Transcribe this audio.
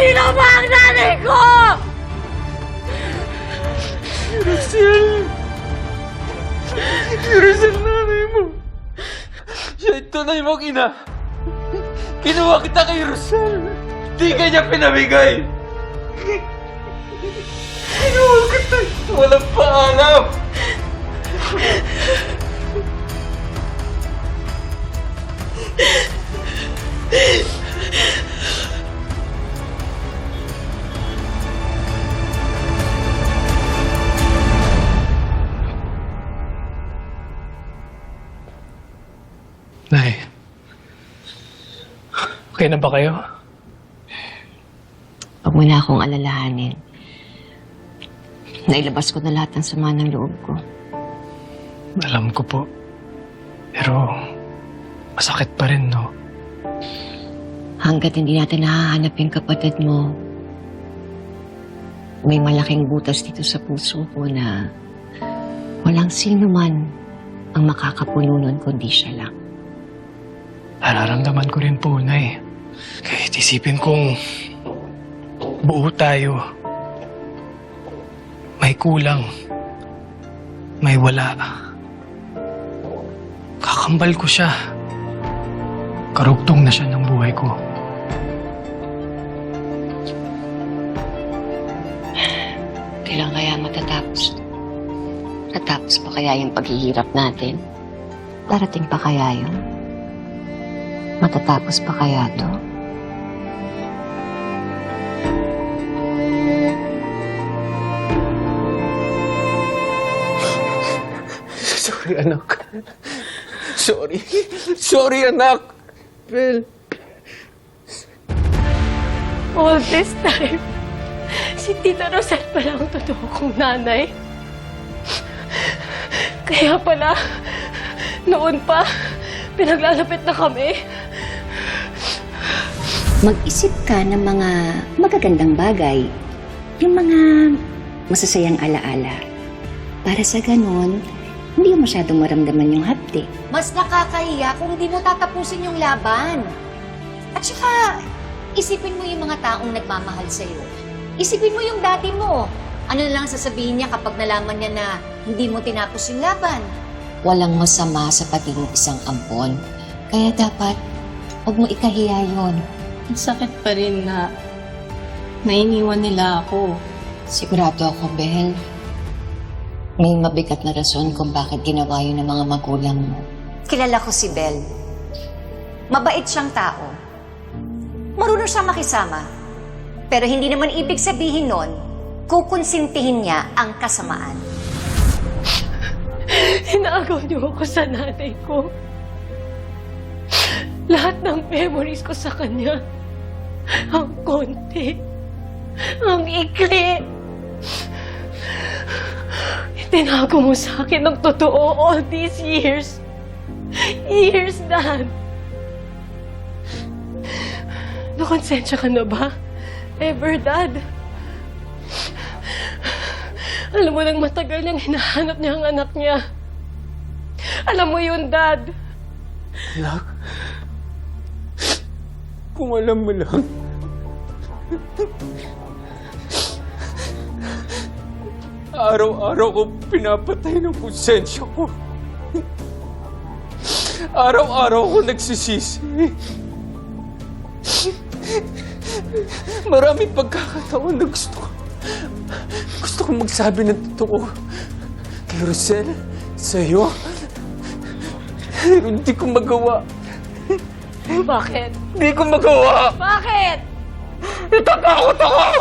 Sino ba ang nanay ko? Rosel! Rosel, nanay mo! Siya yung tunay mong ina! Kinuha kita kay Rosel! Di ka niya pinamigay! Kinuha kita! Walang paalam! Nay, okay na ba kayo? Huwag mo na akong alalahanin. Nailabas ko na lahat ng sama ng loob ko. Alam ko po. Pero, masakit pa rin, no? Hanggat hindi natin nahahanap yung kapatid mo, may malaking butas dito sa puso ko na walang sino man ang makakapuno nun kundi siya lang. Nararamdaman ko rin po, Nay. Kahit isipin kong buo tayo. May kulang. May wala. Kakambal ko siya. Karugtong na siya ng buhay ko. Kailan kaya matatapos? Tatapos pa kaya yung paghihirap natin? Darating pa kaya yun? Matatapos pa kaya to? Sorry, anak. Sorry. Sorry, anak. Bel. All this time, si Tita Rosel pala ang totoo kong nanay. Kaya pala, noon pa, pinaglalapit na kami. Mag-isip ka ng mga magagandang bagay, yung mga masasayang alaala. Para sa ganon, hindi mo masyadong maramdaman yung hapdi. Mas nakakahiya kung di mo tatapusin yung laban. At saka, isipin mo yung mga taong nagmamahal sa'yo. Isipin mo yung dati mo. Ano na lang sasabihin niya kapag nalaman niya na hindi mo tinapos yung laban? Walang masama sa pagiging isang ampon. Kaya dapat, huwag mo ikahiya yun. Ang sakit pa rin na nainiwan nila ako. Sigurado ako, Bel. May mabigat na rason kung bakit ginawa yun ng mga magulang mo. Kilala ko si Bel. Mabait siyang tao. Marunong siyang makisama. Pero hindi naman ibig sabihin nun, kukonsintihin niya ang kasamaan. Inagaw niyo ako sa nanay ko. Lahat ng memories ko sa kanya, ang konti, ang ikli. Itinago mo sa akin ng totoo all these years. Years, Dad. Nakonsensya ka na ba? Ever, Dad? Alam mo nang matagal niyang hinahanap niya ang anak niya. Alam mo yun, Dad. Anak. Kung alam mo lang. Araw-araw ko pinapatay ng konsensya ko. Araw-araw ko nagsisisi. Maraming pagkakataon na gusto ko magsabi ng totoo. Kay Rosel, sa'yo. Pero hindi ko magawa. Bakit? Hindi ko magawa! Bakit? Natatakot ako!